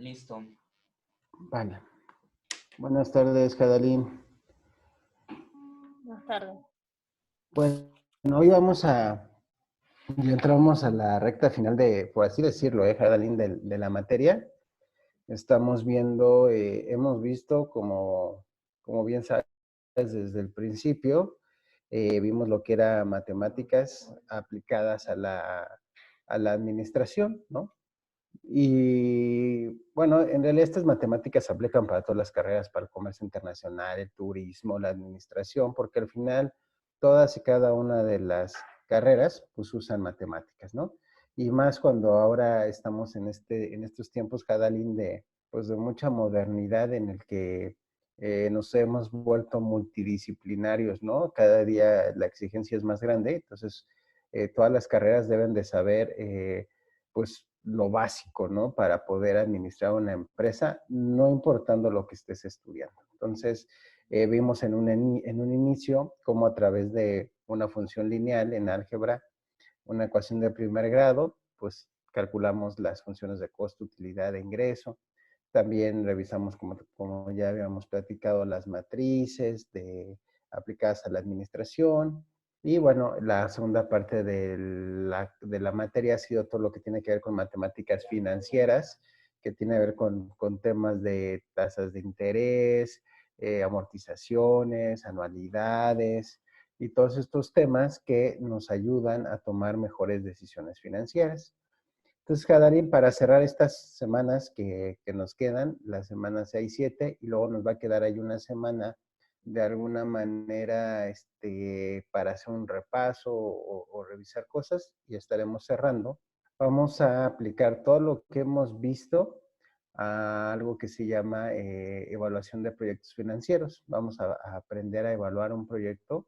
Listo. Vale. Buenas tardes, Jadalín. Buenas tardes. Pues hoy ya entramos a la recta final de, por así decirlo, Jadalín, de la materia. Estamos viendo, hemos visto como bien sabes desde el principio, vimos lo que era matemáticas aplicadas a la administración, ¿no? Y bueno, en realidad estas matemáticas se aplican para todas las carreras, para el comercio internacional, el turismo, la administración, porque al final todas y cada una de las carreras pues usan matemáticas, ¿no? Y más cuando ahora estamos en estos tiempos, Jadalín, pues de mucha modernidad en el que nos hemos vuelto multidisciplinarios, ¿no? Cada día la exigencia es más grande, entonces todas las carreras deben de saber pues lo básico, ¿no? Para poder administrar una empresa, no importando lo que estés estudiando. Entonces, vimos en un inicio cómo a través de una función lineal en álgebra, una ecuación de primer grado, pues calculamos las funciones de costo, utilidad e ingreso. También revisamos, como ya habíamos platicado, las matrices aplicadas a la administración. Y bueno, la segunda parte de la materia ha sido todo lo que tiene que ver con matemáticas financieras, que tiene que ver con temas de tasas de interés, amortizaciones, anualidades y todos estos temas que nos ayudan a tomar mejores decisiones financieras. Entonces, Jadarín, para cerrar estas semanas que nos quedan, las semanas 6 y 7, y luego nos va a quedar ahí una semana de alguna manera para hacer un repaso o revisar cosas y estaremos cerrando. Vamos a aplicar todo lo que hemos visto a algo que se llama evaluación de proyectos financieros. Vamos a aprender a evaluar un proyecto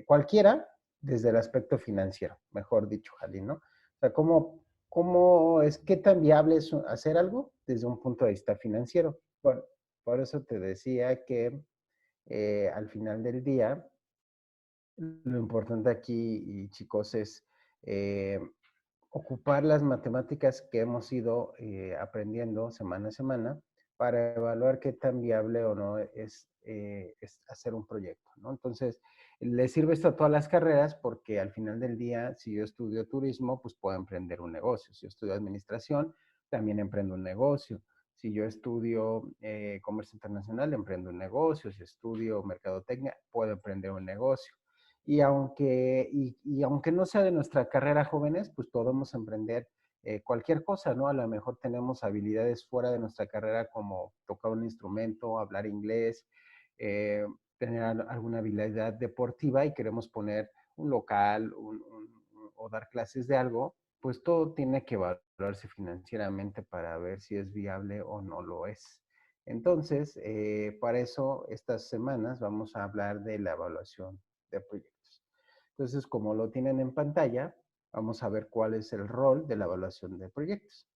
cualquiera desde el aspecto financiero, mejor dicho, Jalín, ¿no? O sea, qué tan viable es hacer algo desde un punto de vista financiero? Bueno, por eso te decía que al final del día, lo importante aquí, y chicos, es eh, ocupar las matemáticas que hemos ido aprendiendo semana a semana para evaluar qué tan viable o no es hacer un proyecto, ¿no? Entonces, le sirve esto a todas las carreras porque al final del día, si yo estudio turismo, pues puedo emprender un negocio. Si yo estudio administración, también emprendo un negocio. Si yo estudio comercio internacional, emprendo un negocio. Si estudio mercadotecnia, puedo emprender un negocio. Y aunque no sea de nuestra carrera jóvenes, pues podemos emprender cualquier cosa, ¿no? A lo mejor tenemos habilidades fuera de nuestra carrera como tocar un instrumento, hablar inglés, eh, tener alguna habilidad deportiva y queremos poner un local o dar clases de algo, pues todo tiene que evaluarse financieramente para ver si es viable o no lo es. Entonces, para eso, estas semanas vamos a hablar de la evaluación de proyectos. Entonces, como lo tienen en pantalla, vamos a ver cuál es el rol de la evaluación de proyectos.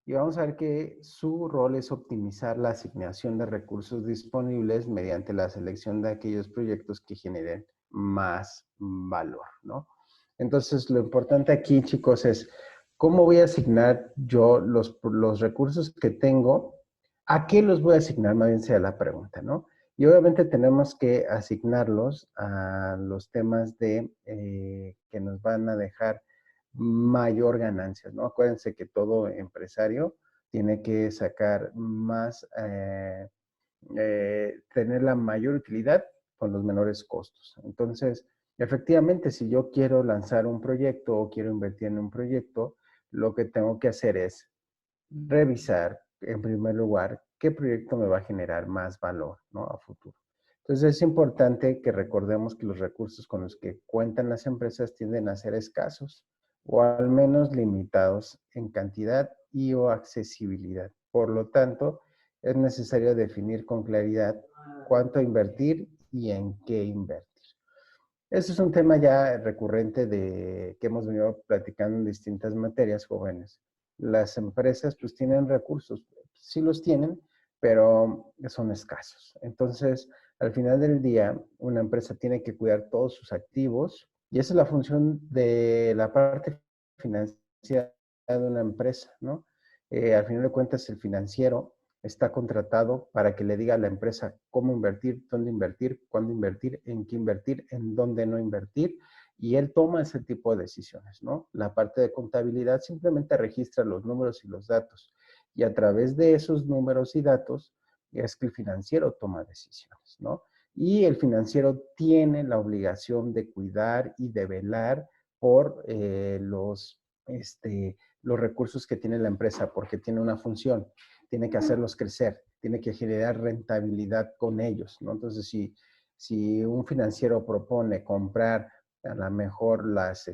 Y vamos a ver que su rol es optimizar la asignación de recursos disponibles mediante la selección de aquellos proyectos que generen más valor, ¿no? Entonces, lo importante aquí, chicos, es cómo voy a asignar yo los recursos que tengo, a qué los voy a asignar, más bien sea la pregunta, ¿no? Y obviamente tenemos que asignarlos a los temas que nos van a dejar mayor ganancia, ¿no? Acuérdense que todo empresario tiene que sacar más, tener la mayor utilidad con los menores costos. Entonces, efectivamente, si yo quiero lanzar un proyecto o quiero invertir en un proyecto, lo que tengo que hacer es revisar, en primer lugar, qué proyecto me va a generar más valor, ¿no? A futuro. Entonces, es importante que recordemos que los recursos con los que cuentan las empresas tienden a ser escasos o al menos limitados en cantidad y o accesibilidad. Por lo tanto, es necesario definir con claridad cuánto invertir y en qué invertir. Eso es un tema ya recurrente que hemos venido platicando en distintas materias jóvenes. Las empresas pues tienen recursos, sí los tienen, pero son escasos. Entonces, al final del día, una empresa tiene que cuidar todos sus activos y esa es la función de la parte financiera de una empresa, ¿no? al final de cuentas el financiero está contratado para que le diga a la empresa cómo invertir, dónde invertir, cuándo invertir, en qué invertir, en dónde no invertir, y él toma ese tipo de decisiones, ¿no? La parte de contabilidad simplemente registra los números y los datos, y a través de esos números y datos es que el financiero toma decisiones, ¿no? Y el financiero tiene la obligación de cuidar y de velar por los recursos que tiene la empresa, porque tiene una función, tiene que hacerlos crecer, tiene que generar rentabilidad con ellos, ¿no? Entonces, si un financiero propone comprar a lo mejor las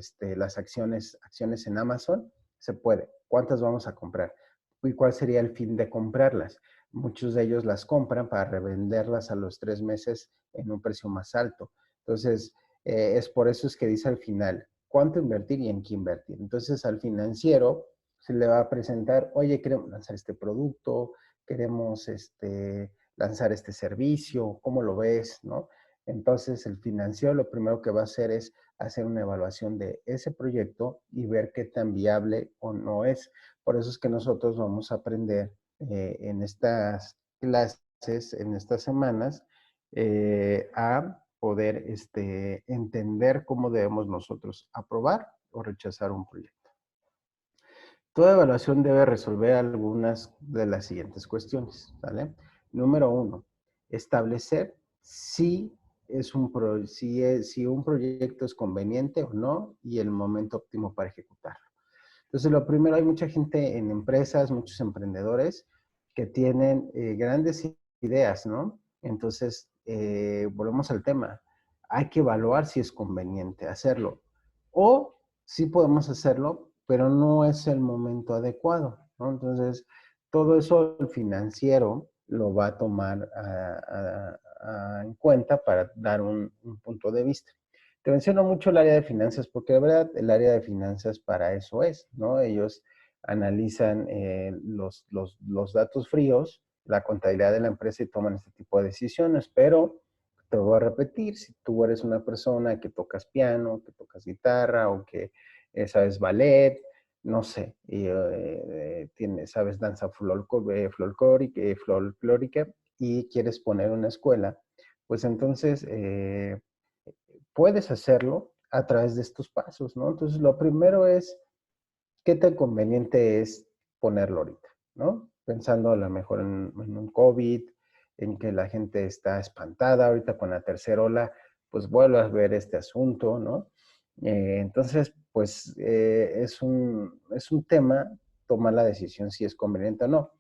acciones en Amazon, se puede. ¿Cuántas vamos a comprar? ¿Y cuál sería el fin de comprarlas? Muchos de ellos las compran para revenderlas a los 3 meses en un precio más alto. Entonces, es por eso es que dice al final, ¿cuánto invertir y en qué invertir? Entonces, al financiero se le va a presentar, oye, queremos lanzar este producto, queremos lanzar este servicio, ¿cómo lo ves? ¿No? Entonces, el financiero lo primero que va a hacer es hacer una evaluación de ese proyecto y ver qué tan viable o no es. Por eso es que nosotros vamos a aprender en estas clases, en estas semanas, a poder entender cómo debemos nosotros aprobar o rechazar un proyecto. Toda evaluación debe resolver algunas de las siguientes cuestiones, ¿vale? Número 1, establecer si un proyecto es conveniente o no y el momento óptimo para ejecutarlo. Entonces, lo primero, hay mucha gente en empresas, muchos emprendedores que tienen grandes ideas, ¿no? Entonces, volvemos al tema. Hay que evaluar si es conveniente hacerlo. O sí podemos hacerlo, pero no es el momento adecuado, ¿no? Entonces, todo eso el financiero lo va a tomar en cuenta para dar un punto de vista. Te menciono mucho el área de finanzas porque de verdad el área de finanzas para eso es, ¿no? Ellos analizan los datos fríos, la contabilidad de la empresa y toman este tipo de decisiones, pero te voy a repetir, si tú eres una persona que tocas piano, que tocas guitarra o que sabes ballet, no sé, sabes danza folclórica y quieres poner una escuela, pues entonces puedes hacerlo a través de estos pasos, ¿no? Entonces, lo primero es, ¿qué tan conveniente es ponerlo ahorita, ¿no? Pensando a lo mejor en un COVID, en que la gente está espantada ahorita con la tercera ola, pues vuelve a ver este asunto, ¿no? Entonces, pues es un tema tomar la decisión si es conveniente o no.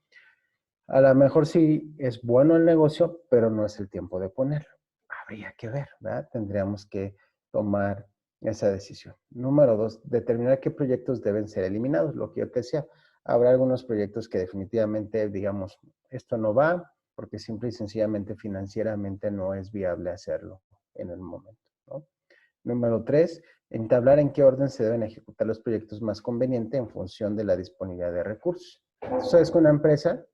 A lo mejor sí es bueno el negocio, pero no es el tiempo de ponerlo. Habría que ver, ¿verdad? Tendríamos que tomar esa decisión. Número 2, determinar qué proyectos deben ser eliminados. Lo que yo te decía, habrá algunos proyectos que definitivamente, digamos, esto no va porque simple y sencillamente financieramente no es viable hacerlo en el momento, ¿no? Número 3, entablar en qué orden se deben ejecutar los proyectos más conveniente en función de la disponibilidad de recursos. Tú sabes que una empresa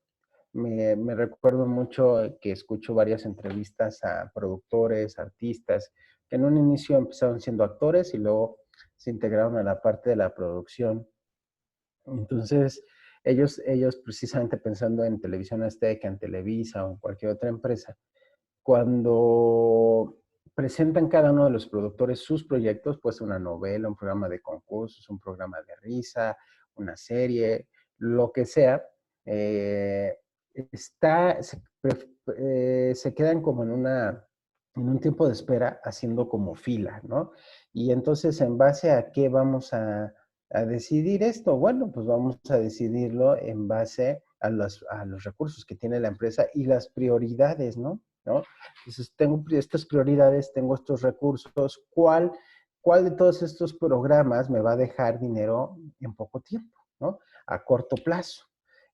me recuerdo mucho que escucho varias entrevistas a productores, artistas, que en un inicio empezaron siendo actores y luego se integraron a la parte de la producción. Entonces, ellos precisamente pensando en Televisión Azteca, en Televisa o en cualquier otra empresa, cuando presentan cada uno de los productores sus proyectos, pues una novela, un programa de concursos, un programa de risa, una serie, lo que sea, eh, se quedan como en un tiempo de espera haciendo como fila, ¿no? Y entonces, ¿en base a qué vamos a decidir esto? Bueno, pues vamos a decidirlo en base a los recursos que tiene la empresa y las prioridades, ¿no? Entonces, tengo estas prioridades, tengo estos recursos, ¿cuál de todos estos programas me va a dejar dinero en poco tiempo, ¿no? A corto plazo.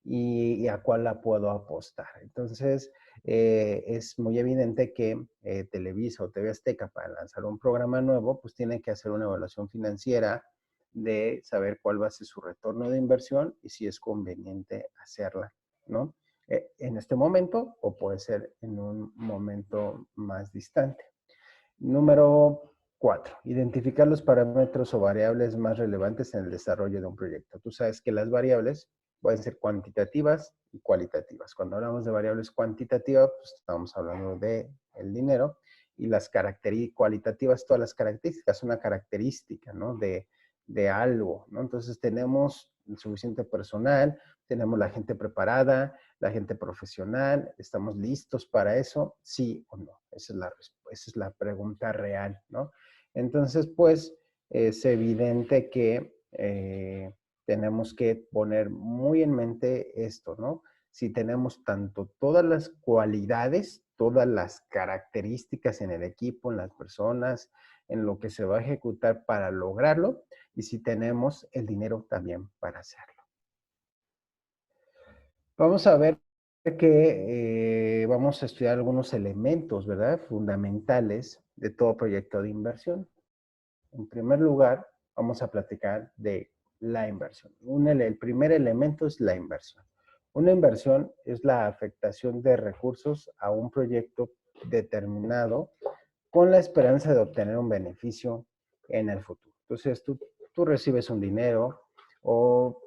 Y a cuál la puedo apostar. Entonces, es muy evidente que Televisa o TV Azteca para lanzar un programa nuevo, pues tiene que hacer una evaluación financiera de saber cuál va a ser su retorno de inversión y si es conveniente hacerla, ¿no? En este momento o puede ser en un momento más distante. Número 4, identificar los parámetros o variables más relevantes en el desarrollo de un proyecto. Tú sabes que las variables pueden ser cuantitativas y cualitativas. Cuando hablamos de variables cuantitativas, pues estamos hablando de el dinero, y las características cualitativas, todas las características, una característica, ¿no? De algo, ¿no? Entonces tenemos el suficiente personal, tenemos la gente preparada, la gente profesional, ¿estamos listos para eso? Sí o no. Esa es la pregunta real, ¿no? Entonces, pues, es evidente que tenemos que poner muy en mente esto, ¿no? Si tenemos tanto todas las cualidades, todas las características en el equipo, en las personas, en lo que se va a ejecutar para lograrlo, y si tenemos el dinero también para hacerlo. Vamos a ver que vamos a estudiar algunos elementos, ¿verdad? Fundamentales de todo proyecto de inversión. En primer lugar, vamos a platicar de la inversión. El primer elemento es la inversión. Una inversión es la afectación de recursos a un proyecto determinado con la esperanza de obtener un beneficio en el futuro. Entonces, tú recibes un dinero o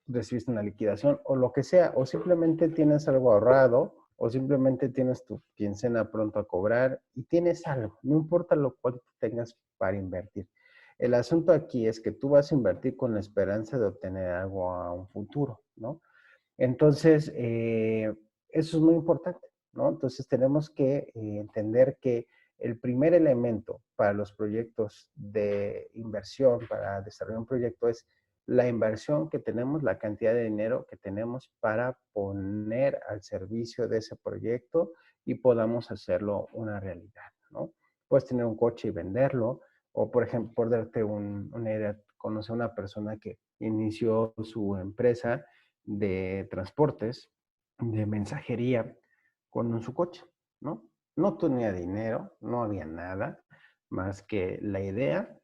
recibiste una liquidación o lo que sea, o simplemente tienes algo ahorrado o simplemente tienes tu quincena pronto a cobrar y tienes algo, no importa lo cuánto tengas para invertir. El asunto aquí es que tú vas a invertir con la esperanza de obtener algo a un futuro, ¿no? Entonces, eso es muy importante, ¿no? Entonces, tenemos que entender que el primer elemento para los proyectos de inversión, para desarrollar un proyecto, es la inversión que tenemos, la cantidad de dinero que tenemos para poner al servicio de ese proyecto y podamos hacerlo una realidad, ¿no? Puedes tener un coche y venderlo, o por ejemplo, por darte una idea, conocer a una persona que inició su empresa de transportes, de mensajería, con su coche, ¿no? No tenía dinero, no había nada más que la idea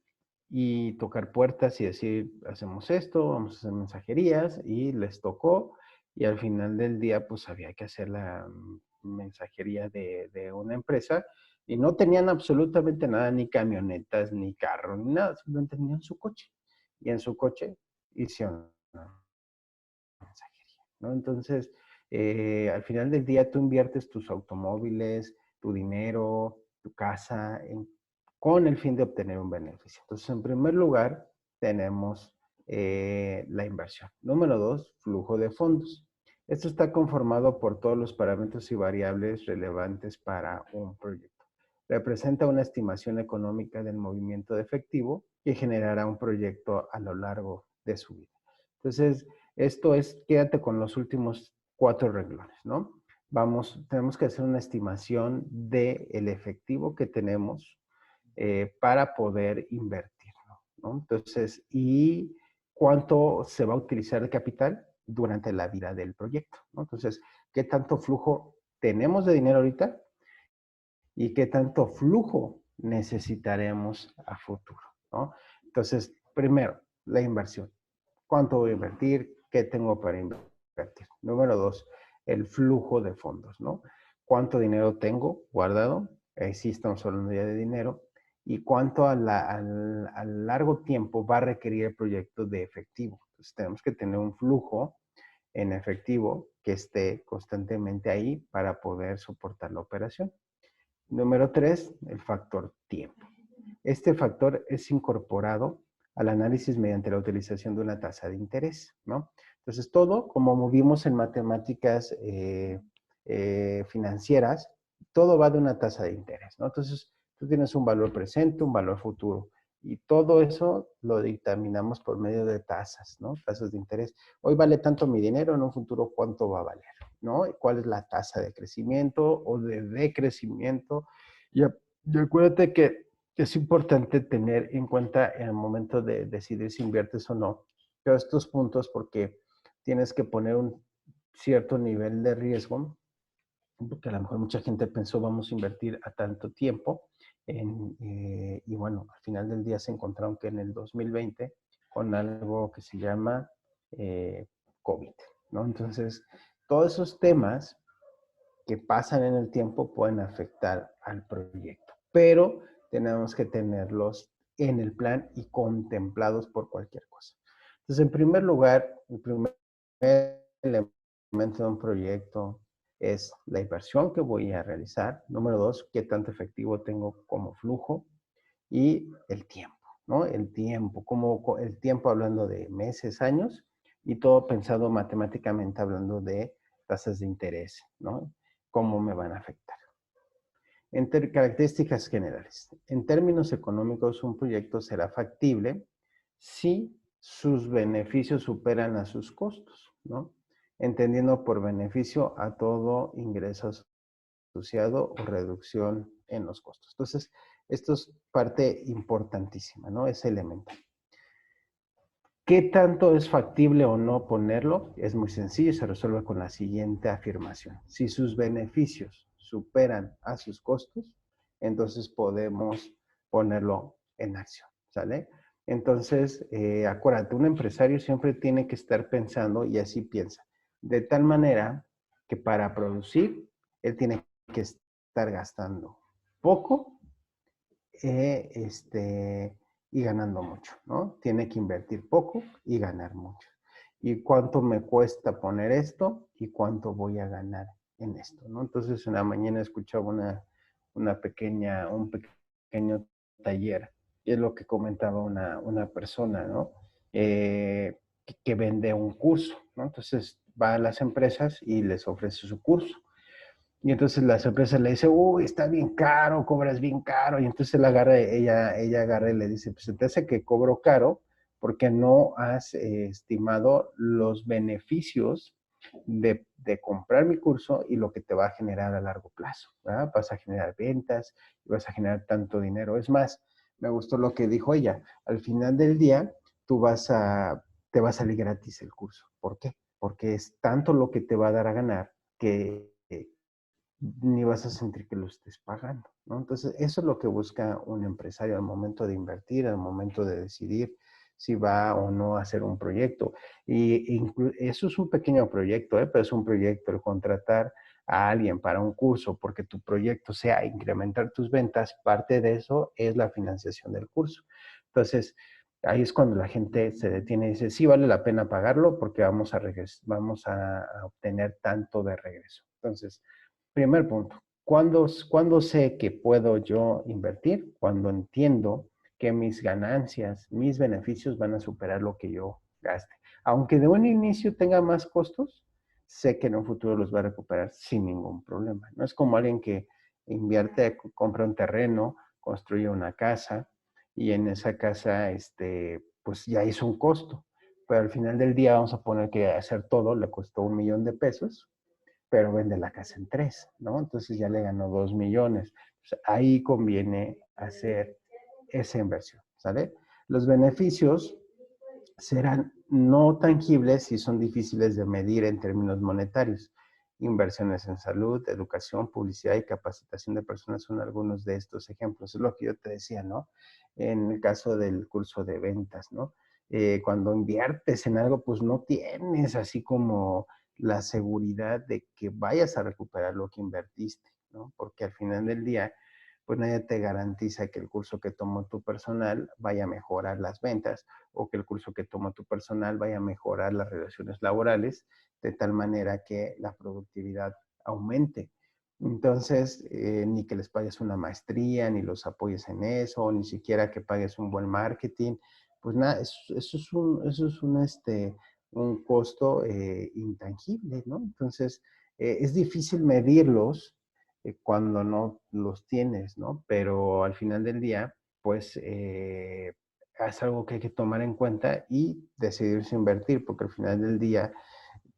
y tocar puertas y decir, hacemos esto, vamos a hacer mensajerías, y les tocó, y al final del día pues había que hacer la mensajería de una empresa, y no tenían absolutamente nada, ni camionetas, ni carro, ni nada, simplemente tenían su coche, y en su coche hicieron mensajería, ¿no? Entonces, al final del día tú inviertes tus automóviles, tu dinero, tu casa, con el fin de obtener un beneficio. Entonces, en primer lugar, tenemos la inversión. Número 2, flujo de fondos. Esto está conformado por todos los parámetros y variables relevantes para un proyecto. Representa una estimación económica del movimiento de efectivo que generará un proyecto a lo largo de su vida. Entonces, esto es, quédate con los últimos 4 renglones, ¿no? Tenemos que hacer una estimación del efectivo que tenemos para poder invertirlo, ¿no? Entonces, ¿y cuánto se va a utilizar el capital durante la vida del proyecto, ¿no? Entonces, ¿qué tanto flujo tenemos de dinero ahorita y qué tanto flujo necesitaremos a futuro, ¿no? Entonces, primero, la inversión. ¿Cuánto voy a invertir? ¿Qué tengo para invertir? Número 2, el flujo de fondos, ¿no? ¿Cuánto dinero tengo guardado? Sí estamos hablando ya de dinero. ¿Y cuánto a largo tiempo va a requerir el proyecto de efectivo? Entonces, tenemos que tener un flujo en efectivo que esté constantemente ahí para poder soportar la operación. Número 3, el factor tiempo. Este factor es incorporado al análisis mediante la utilización de una tasa de interés, ¿no? Entonces, todo, como movimos en matemáticas financieras, todo va de una tasa de interés, ¿no? Entonces, tú tienes un valor presente, un valor futuro, y todo eso lo dictaminamos por medio de tasas, ¿no? Tasas de interés. Hoy vale tanto mi dinero, en un futuro, ¿cuánto va a valer? ¿No? ¿Cuál es la tasa de crecimiento o de decrecimiento? Y acuérdate que es importante tener en cuenta en el momento de decidir si inviertes o no todos estos puntos, porque tienes que poner un cierto nivel de riesgo, porque a lo mejor mucha gente pensó vamos a invertir a tanto tiempo y bueno, al final del día se encontraron que en el 2020 con algo que se llama eh, COVID, ¿no? Entonces, todos esos temas que pasan en el tiempo pueden afectar al proyecto, pero tenemos que tenerlos en el plan y contemplados por cualquier cosa. Entonces, en primer lugar, el primer elemento de un proyecto es la inversión que voy a realizar. Número dos, qué tanto efectivo tengo como flujo. Y el tiempo, ¿no? El tiempo, como el tiempo hablando de meses, años, y todo pensado matemáticamente hablando de tasas de interés, ¿no? ¿Cómo me van a afectar? Características generales. En términos económicos, un proyecto será factible si sus beneficios superan a sus costos, ¿no? Entendiendo por beneficio a todo ingreso asociado o reducción en los costos. Entonces, esto es parte importantísima, ¿no? Es elemental. ¿Qué tanto es factible o no ponerlo? Es muy sencillo y se resuelve con la siguiente afirmación. Si sus beneficios superan a sus costos, entonces podemos ponerlo en acción, ¿sale? Entonces, acuérdate, un empresario siempre tiene que estar pensando, y así piensa, de tal manera que para producir, él tiene que estar gastando poco y ganando mucho, ¿no? Tiene que invertir poco y ganar mucho. ¿Y cuánto me cuesta poner esto y cuánto voy a ganar en esto, ¿no? Entonces, en la mañana escuchaba un pequeño taller, y es lo que comentaba una persona, ¿no? Que vende un curso, ¿no? Entonces, va a las empresas y les ofrece su curso. Y entonces las empresas le dicen, uy, está bien caro, cobras bien caro. Y entonces ella agarra y le dice, pues se te hace que cobro caro porque no has estimado los beneficios de comprar mi curso y lo que te va a generar a largo plazo, ¿verdad? Vas a generar ventas y vas a generar tanto dinero. Es más, me gustó lo que dijo ella. Al final del día, te va a salir gratis el curso. ¿Por qué? Porque es tanto lo que te va a dar a ganar que ni vas a sentir que lo estés pagando, ¿no? Entonces, eso es lo que busca un empresario al momento de invertir, al momento de decidir si va o no a hacer un proyecto. Y eso es un pequeño proyecto, pero es un proyecto el contratar a alguien para un curso porque tu proyecto sea incrementar tus ventas, parte de eso es la financiación del curso. Entonces, ahí es cuando la gente se detiene y dice, sí vale la pena pagarlo porque vamos a obtener tanto de regreso. Entonces, primer punto, ¿cuándo sé que puedo yo invertir? Cuando entiendo que mis ganancias, mis beneficios van a superar lo que yo gaste. Aunque de un inicio tenga más costos, sé que en un futuro los va a recuperar sin ningún problema. No es como alguien que invierte, compra un terreno, construye una casa y en esa casa, pues ya hizo un costo. Pero al final del día vamos a poner que hacer todo le costó $1,000,000, pero vende la casa en 3, ¿no? Entonces ya le ganó 2,000,000. Entonces, ahí conviene hacer esa inversión, ¿sale? Los beneficios serán no tangibles y son difíciles de medir en términos monetarios. Inversiones en salud, educación, publicidad y capacitación de personas son algunos de estos ejemplos. Es lo que yo te decía, ¿no? En el caso del curso de ventas, ¿no? Cuando inviertes en algo, pues no tienes así como la seguridad de que vayas a recuperar lo que invertiste, ¿no? Porque al final del día, pues nadie te garantiza que el curso que tomó tu personal vaya a mejorar las ventas o que el curso que toma tu personal vaya a mejorar las relaciones laborales de tal manera que la productividad aumente. Entonces, ni que les pagues una maestría, ni los apoyes en eso, ni siquiera que pagues un buen marketing. Pues nada, eso es un costo intangible, ¿no? Entonces, es difícil medirlos cuando no los tienes, ¿no? Pero al final del día, pues es algo que hay que tomar en cuenta y decidirse invertir, porque al final del día,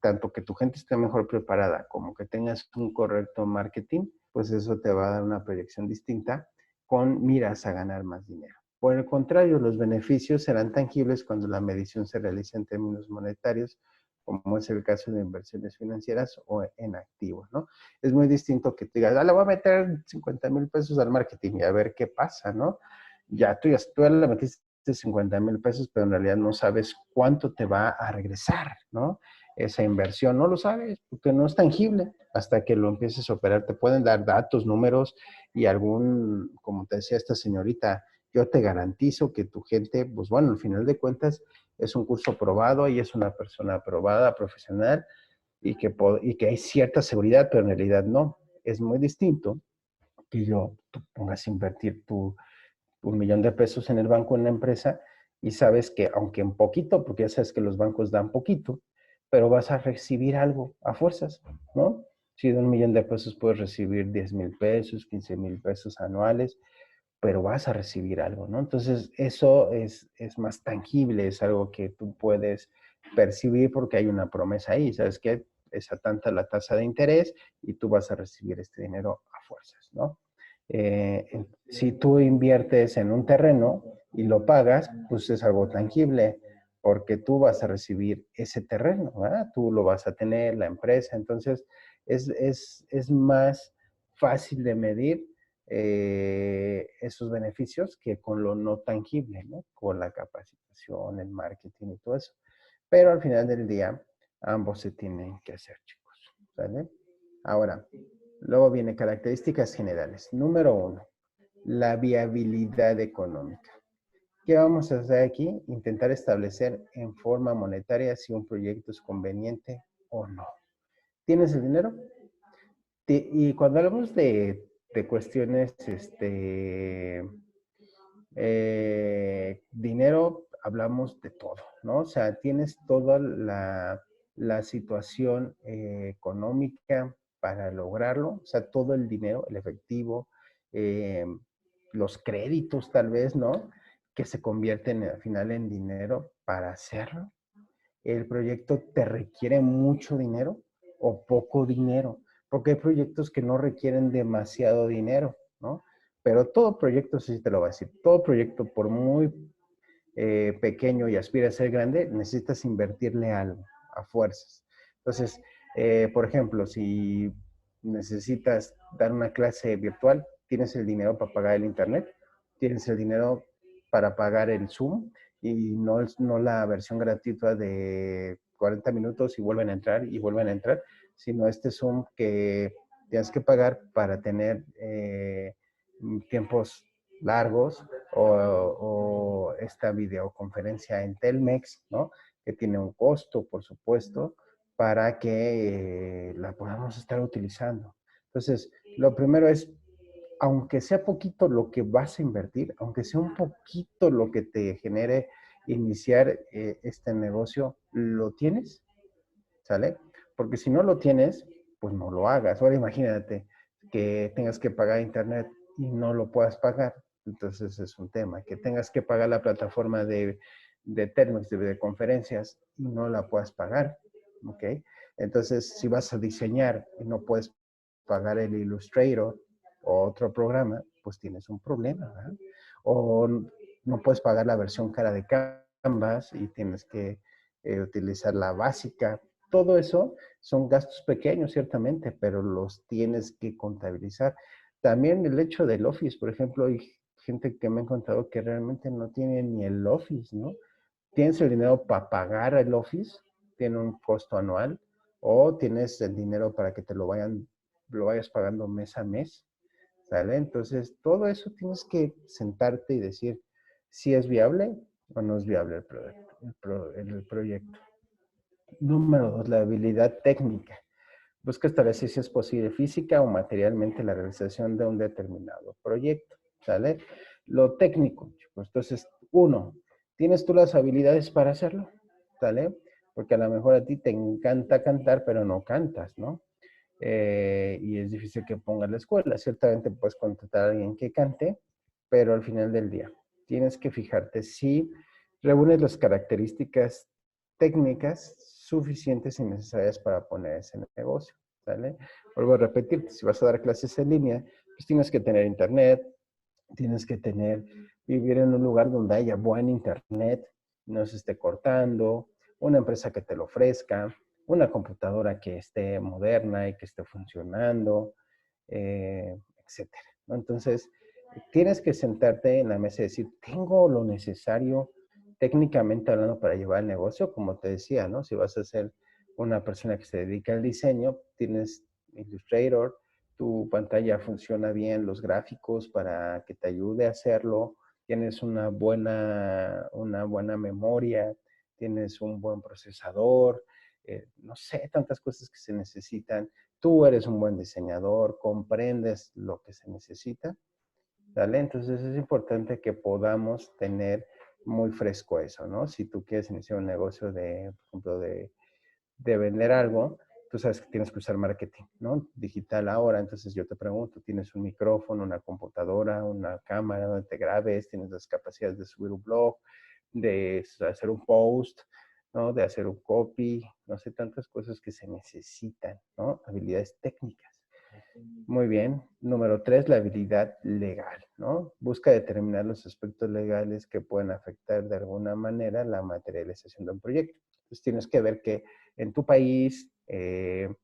tanto que tu gente esté mejor preparada como que tengas un correcto marketing, pues eso te va a dar una proyección distinta con miras a ganar más dinero. Por el contrario, los beneficios serán tangibles cuando la medición se realiza en términos monetarios, como es el caso de inversiones financieras o en activos, ¿no? Es muy distinto que te digas, le voy a meter 50,000 pesos al marketing y a ver qué pasa, ¿no? Tú ya le metiste 50,000 pesos, pero en realidad no sabes cuánto te va a regresar, ¿no? Esa inversión, no lo sabes, porque no es tangible hasta que lo empieces a operar. Te pueden dar datos, números y como te decía esta señorita, yo te garantizo que tu gente, pues bueno, al final de cuentas es un curso aprobado y es una persona aprobada, profesional, y que hay cierta seguridad, pero en realidad no. Es muy distinto que tú pongas a invertir tu 1 millón de pesos en el banco en una empresa y sabes que, aunque en poquito, porque ya sabes que los bancos dan poquito, pero vas a recibir algo a fuerzas, ¿no? Si de 1 millón de pesos puedes recibir 10,000 pesos, 15,000 pesos anuales, pero vas a recibir algo, ¿no? Entonces, eso es más tangible, es algo que tú puedes percibir porque hay una promesa ahí, ¿sabes qué? Es a tanta la tasa de interés y tú vas a recibir este dinero a fuerzas, ¿no? Si tú inviertes en un terreno y lo pagas, pues es algo tangible, porque tú vas a recibir ese terreno, ¿verdad? Tú lo vas a tener, la empresa, entonces es más fácil de medir esos beneficios que con lo no tangible, ¿no? Con la capacitación, el marketing y todo eso. Pero al final del día, ambos se tienen que hacer, chicos, ¿vale? Ahora, luego viene características generales. Número 1, la viabilidad económica. ¿Qué vamos a hacer aquí? Intentar establecer en forma monetaria si un proyecto es conveniente o no. ¿Tienes el dinero? Y cuando hablamos de cuestiones, dinero, hablamos de todo, ¿no? O sea, tienes toda la situación económica para lograrlo, o sea, todo el dinero, el efectivo, eh, los créditos tal vez, ¿no? Que se convierten al final en dinero para hacerlo. El proyecto te requiere mucho dinero o poco dinero, porque hay proyectos que no requieren demasiado dinero, ¿no? Pero todo proyecto, sí te lo voy a decir, todo proyecto, por muy pequeño y aspira a ser grande, necesitas invertirle algo, a fuerzas. Entonces, por ejemplo, si necesitas dar una clase virtual, tienes el dinero para pagar el internet, tienes el dinero para pagar el Zoom y no la versión gratuita de 40 minutos y vuelven a entrar y vuelven a entrar, sino este Zoom que tienes que pagar para tener tiempos largos o esta videoconferencia en Telmex, ¿no? Que tiene un costo, por supuesto, para que la podamos estar utilizando. Entonces, lo primero es, aunque sea poquito lo que vas a invertir, aunque sea un poquito lo que te genere iniciar este negocio, ¿lo tienes? ¿Sale? Porque si no lo tienes, pues no lo hagas. Ahora imagínate que tengas que pagar internet y no lo puedas pagar. Entonces es un tema. Que tengas que pagar la plataforma de Telmex, de videoconferencias, y no la puedas pagar. ¿Ok? Entonces, si vas a diseñar y no puedes pagar el Illustrator o otro programa, pues tienes un problema, ¿verdad? O no puedes pagar la versión cara de Canvas y tienes que utilizar la básica. Todo eso son gastos pequeños, ciertamente, pero los tienes que contabilizar. También el hecho del Office, por ejemplo, hay gente que me ha contado que realmente no tiene ni el Office, ¿no? Tienes el dinero para pagar el Office, tiene un costo anual, o tienes el dinero para que lo vayas pagando mes a mes, ¿sale? Entonces, todo eso tienes que sentarte y decir si es viable o no es viable el proyecto. Número 2, la habilidad técnica. Busca establecer si es posible física o materialmente la realización de un determinado proyecto, ¿sale? Lo técnico, chicos. Entonces, 1, ¿tienes tú las habilidades para hacerlo? ¿Sale? Porque a lo mejor a ti te encanta cantar, pero no cantas, ¿no? Y es difícil que pongas la escuela. Ciertamente puedes contratar a alguien que cante, pero al final del día tienes que fijarte si reúnes las características técnicas suficientes y necesarias para poner ese negocio, ¿sale? Vuelvo a repetir, si vas a dar clases en línea, pues tienes que tener internet, tienes que vivir en un lugar donde haya buen internet, no se esté cortando, una empresa que te lo ofrezca, una computadora que esté moderna y que esté funcionando, etcétera, ¿no? Entonces, tienes que sentarte en la mesa y decir, tengo lo necesario técnicamente hablando para llevar el negocio, como te decía, ¿no? Si vas a ser una persona que se dedica al diseño, tienes Illustrator, tu pantalla funciona bien, los gráficos para que te ayude a hacerlo, tienes una buena memoria, tienes un buen procesador, no sé, tantas cosas que se necesitan. Tú eres un buen diseñador, comprendes lo que se necesita, ¿vale? Entonces es importante que podamos tener muy fresco eso, ¿no? Si tú quieres iniciar un negocio de, por ejemplo, de vender algo, tú sabes que tienes que usar marketing, ¿no? Digital ahora, entonces yo te pregunto, ¿tienes un micrófono, una computadora, una cámara donde te grabes? ¿Tienes las capacidades de subir un blog, de hacer un post, ¿no? De hacer un copy? No sé, tantas cosas que se necesitan, ¿no? Habilidades técnicas. Muy bien. Número 3, la habilidad legal, ¿no? Busca determinar los aspectos legales que pueden afectar de alguna manera la materialización de un proyecto. Entonces tienes que ver que en tu país, en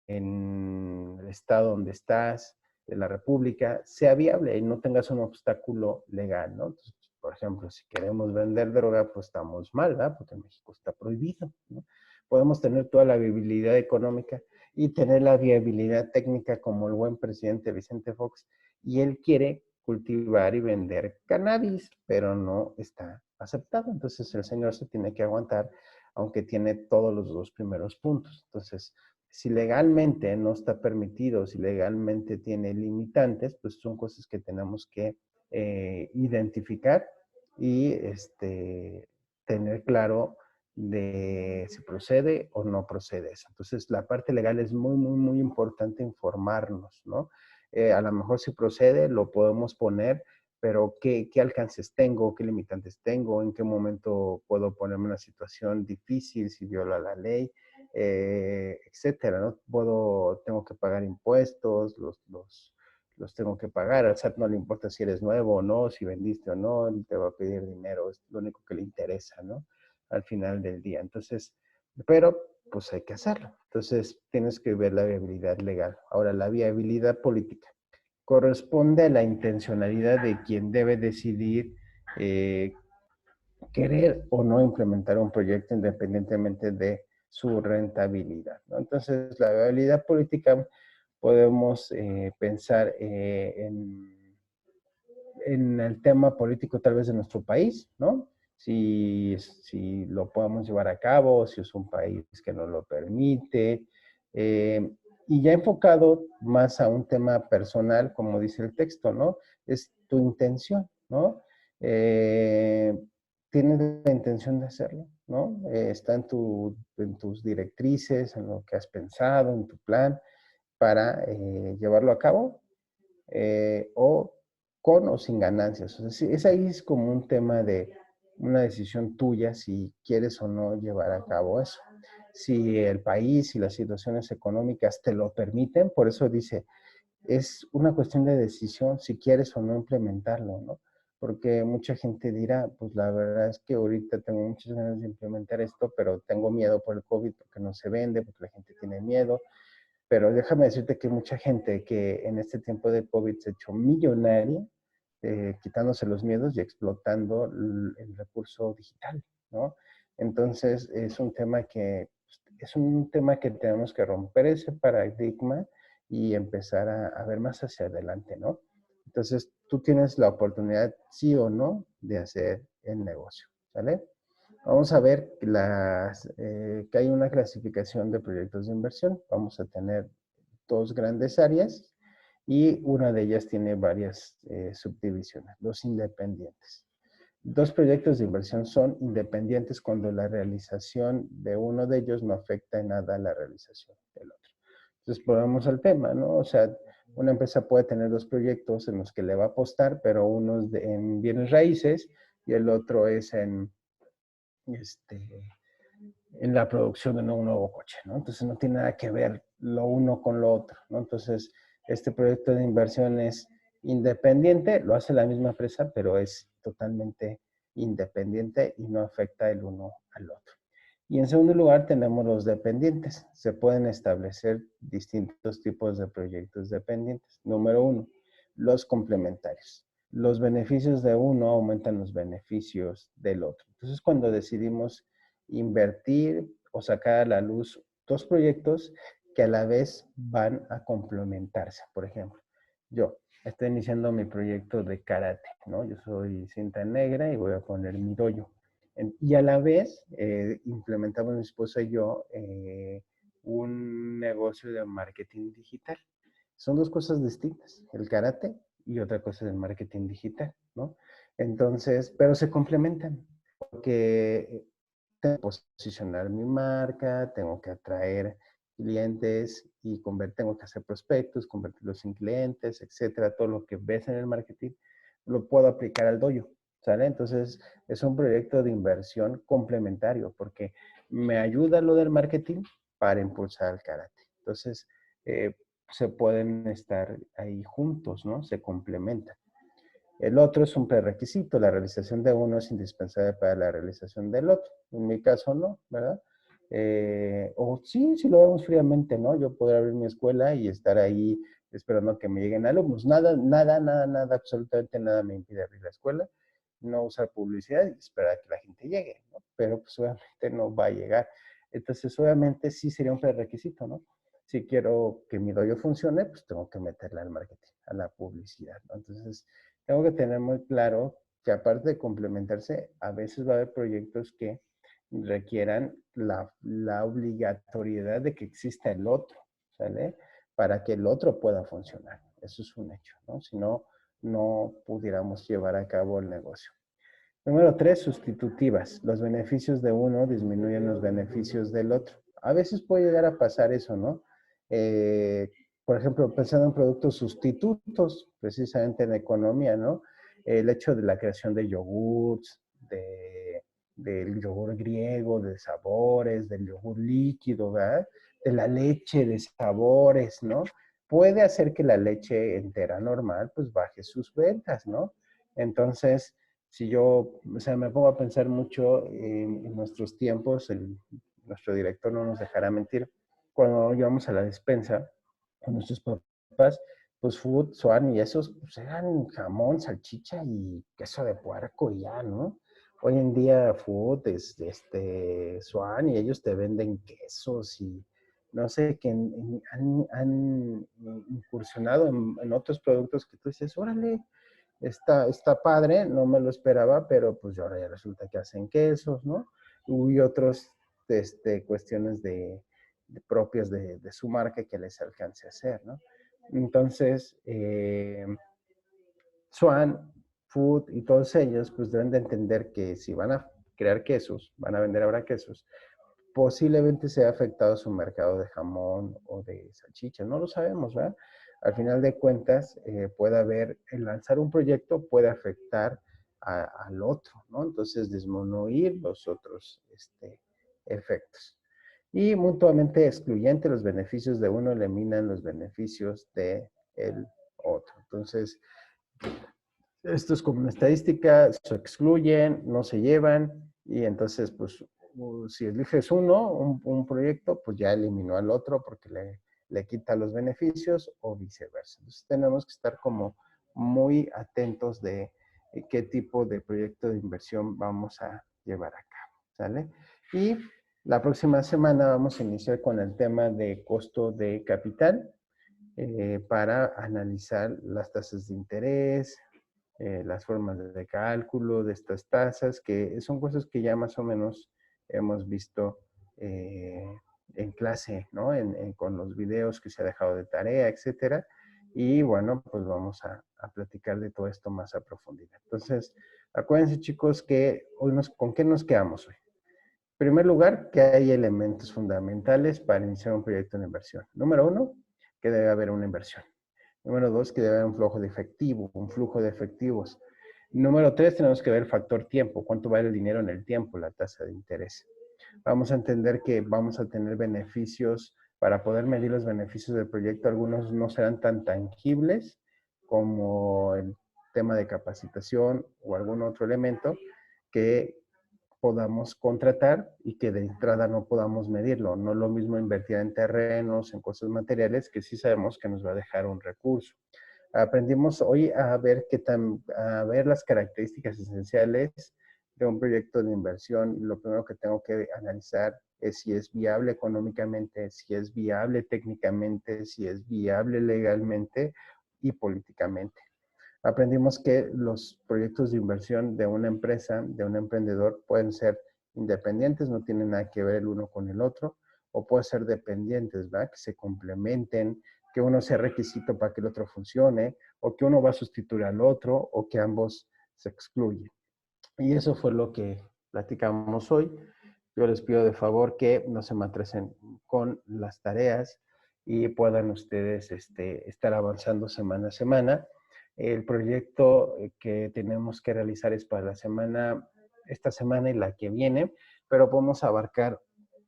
el estado donde estás, de la República, sea viable y no tengas un obstáculo legal, ¿no? Entonces, por ejemplo, si queremos vender droga, pues estamos mal, ¿verdad? Porque en México está prohibido, ¿no? Podemos tener toda la viabilidad económica y tener la viabilidad técnica como el buen presidente Vicente Fox, y él quiere cultivar y vender cannabis, pero no está aceptado. Entonces el señor se tiene que aguantar, aunque tiene todos los dos primeros puntos. Entonces, si legalmente no está permitido, si legalmente tiene limitantes, pues son cosas que tenemos que identificar y tener claro de si procede o no procede eso. Entonces, la parte legal es muy, muy, muy importante informarnos, ¿no? A lo mejor si procede, lo podemos poner, pero ¿qué alcances tengo? ¿Qué limitantes tengo? ¿En qué momento puedo ponerme en una situación difícil si viola la ley? Etcétera, ¿no? Tengo que pagar impuestos, los tengo que pagar. Al SAT no le importa si eres nuevo o no, si vendiste o no, él te va a pedir dinero, es lo único que le interesa, ¿no? Al final del día. Entonces, pero pues hay que hacerlo. Entonces, tienes que ver la viabilidad legal. Ahora, la viabilidad política corresponde a la intencionalidad de quien debe decidir querer o no implementar un proyecto independientemente de su rentabilidad, ¿no? Entonces, la viabilidad política podemos pensar en el tema político tal vez de nuestro país, ¿no? Si lo podemos llevar a cabo, si es un país que no lo permite, eh, y ya enfocado más a un tema personal, como dice el texto, ¿no? Es tu intención, ¿no? Eh, ¿Tienes la intención de hacerlo, ¿no? Está en tus directrices, en lo que has pensado, en tu plan para llevarlo a cabo, o con o sin ganancias. O sea, sí, es ahí es como un tema de una decisión tuya si quieres o no llevar a cabo eso. Si el país y las situaciones económicas te lo permiten, por eso dice, es una cuestión de decisión si quieres o no implementarlo, ¿no? Porque mucha gente dirá, pues la verdad es que ahorita tengo muchas ganas de implementar esto, pero tengo miedo por el COVID porque no se vende, porque la gente tiene miedo, pero déjame decirte que mucha gente que en este tiempo de COVID se echó millonaria, quitándose los miedos y explotando el recurso digital, ¿no? Entonces es un tema que tenemos que romper ese paradigma y empezar a ver más hacia adelante, ¿no? Entonces tú tienes la oportunidad, sí o no, de hacer el negocio, ¿sale? Vamos a ver que hay una clasificación de proyectos de inversión. Vamos a tener dos grandes áreas y una de ellas tiene varias subdivisiones, los independientes. Dos proyectos de inversión son independientes cuando la realización de uno de ellos no afecta en nada a la realización del otro. Entonces, volvemos al tema, ¿no? O sea, una empresa puede tener dos proyectos en los que le va a apostar, pero uno es en bienes raíces y el otro es este, en la producción de un nuevo coche, ¿no? Entonces no tiene nada que ver lo uno con lo otro, ¿no? Entonces, este proyecto de inversión es independiente, lo hace la misma empresa, pero es totalmente independiente y no afecta el uno al otro. Y en segundo lugar tenemos los dependientes. Se pueden establecer distintos tipos de proyectos dependientes. Número uno, los complementarios. Los beneficios de uno aumentan los beneficios del otro. Entonces, cuando decidimos invertir o sacar a la luz dos proyectos que a la vez van a complementarse. Por ejemplo, yo estoy iniciando mi proyecto de karate, ¿no? Yo soy cinta negra y voy a poner mi dojo. Y a la vez implementamos mi esposa y yo un negocio de marketing digital. Son dos cosas distintas, el karate y otra cosa es el marketing digital, ¿no? Entonces, pero se complementan, porque tengo que posicionar mi marca, tengo que atraer clientes y tengo que hacer prospectos, convertirlos en clientes, etcétera. Todo lo que ves en el marketing lo puedo aplicar al dojo, ¿sale? Entonces, es un proyecto de inversión complementario porque me ayuda lo del marketing para impulsar el karate. Entonces, se pueden estar ahí juntos, ¿no? Se complementan. El otro es un prerequisito, la realización de uno es indispensable para la realización del otro. En mi caso no, ¿verdad? O sí, si lo vemos fríamente, ¿no? Yo podría abrir mi escuela y estar ahí esperando que me lleguen alumnos. Nada, absolutamente nada me impide abrir la escuela, no usar publicidad y esperar a que la gente llegue, ¿no? Pero pues obviamente no va a llegar. Entonces, obviamente sí sería un prerequisito, ¿no? Si quiero que mi dojo funcione, pues tengo que meterle al marketing, a la publicidad, ¿no? Entonces, tengo que tener muy claro que aparte de complementarse, a veces va a haber proyectos que requieran la obligatoriedad de que exista el otro, ¿sale? Para que el otro pueda funcionar. Eso es un hecho, ¿no? Si no, no pudiéramos llevar a cabo el negocio. Número tres, sustitutivas. Los beneficios de uno disminuyen los beneficios del otro. A veces puede llegar a pasar eso, ¿no? Eh, por ejemplo, pensando en productos sustitutos, precisamente en economía, ¿no? El hecho de la creación de yogurts, del yogur griego, de sabores, del yogur líquido, ¿verdad? De la leche de sabores, ¿no? Puede hacer que la leche entera normal, pues baje sus ventas, ¿no? Entonces, si yo, o sea, me pongo a pensar mucho en nuestros tiempos, nuestro director no nos dejará mentir, cuando íbamos a la despensa con nuestros papás, pues Food, Swan y esos, pues eran jamón, salchicha y queso de puerco y ya, ¿no? Hoy en día Food es Swan y ellos te venden quesos y no sé, que han incursionado en otros productos que tú dices, órale, está padre, no me lo esperaba, pero pues ahora ya resulta que hacen quesos, ¿no? Y otros cuestiones propias de su marca que les alcance a hacer, ¿no? Entonces, Swan, Food y todos ellos pues deben de entender que si van a crear quesos, van a vender ahora quesos, posiblemente sea afectado su mercado de jamón o de salchicha, no lo sabemos, ¿verdad? Al final de cuentas, puede haber, el lanzar un proyecto puede afectar al otro, ¿no? Entonces, disminuir los otros efectos. Y mutuamente excluyente, los beneficios de uno eliminan los beneficios del otro. Entonces, esto es como una estadística, se excluyen, no se llevan, y entonces, pues, si eliges un proyecto, pues ya eliminó al otro porque le quita los beneficios o viceversa. Entonces, tenemos que estar como muy atentos de qué tipo de proyecto de inversión vamos a llevar a cabo, ¿sale? Y la próxima semana vamos a iniciar con el tema de costo de capital para analizar las tasas de interés, las formas de cálculo de estas tasas, que son cosas que ya más o menos hemos visto eh, en clase, ¿no? Con los videos que se ha dejado de tarea, etcétera. Y bueno, pues vamos a platicar de todo esto más a profundidad. Entonces, acuérdense chicos que hoy ¿con qué nos quedamos hoy? En primer lugar, que hay elementos fundamentales para iniciar un proyecto de inversión. Número uno, que debe haber una inversión. Número dos, que debe haber un flujo de efectivos. Número tres, tenemos que ver el factor tiempo, cuánto vale el dinero en el tiempo, la tasa de interés. Vamos a entender que vamos a tener beneficios, para poder medir los beneficios del proyecto, algunos no serán tan tangibles como el tema de capacitación o algún otro elemento que podamos contratar y que de entrada no podamos medirlo. No es lo mismo invertir en terrenos, en cosas materiales, que sí sabemos que nos va a dejar un recurso. Aprendimos hoy a ver las características esenciales de un proyecto de inversión. Lo primero que tengo que analizar es si es viable económicamente, si es viable técnicamente, si es viable legalmente y políticamente. Aprendimos que los proyectos de inversión de una empresa, de un emprendedor, pueden ser independientes, no tienen nada que ver el uno con el otro, o pueden ser dependientes, ¿verdad? Que se complementen, que uno sea requisito para que el otro funcione, o que uno va a sustituir al otro, o que ambos se excluyen. Y eso fue lo que platicamos hoy. Yo les pido de favor que no se me atrasen con las tareas y puedan ustedes estar avanzando semana a semana. El proyecto que tenemos que realizar es para la semana, esta semana y la que viene, pero podemos abarcar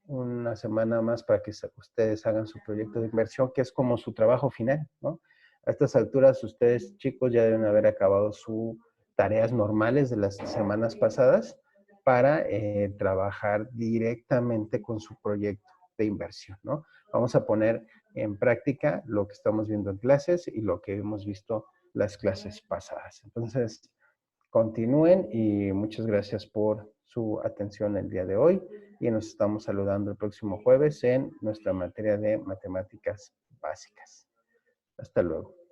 una semana más para que ustedes hagan su proyecto de inversión, que es como su trabajo final, ¿no? A estas alturas, ustedes, chicos, ya deben haber acabado sus tareas normales de las semanas pasadas para trabajar directamente con su proyecto de inversión, ¿no? Vamos a poner en práctica lo que estamos viendo en clases y lo que hemos visto las clases pasadas. Entonces, continúen y muchas gracias por su atención el día de hoy y nos estamos saludando el próximo jueves en nuestra materia de matemáticas básicas. Hasta luego.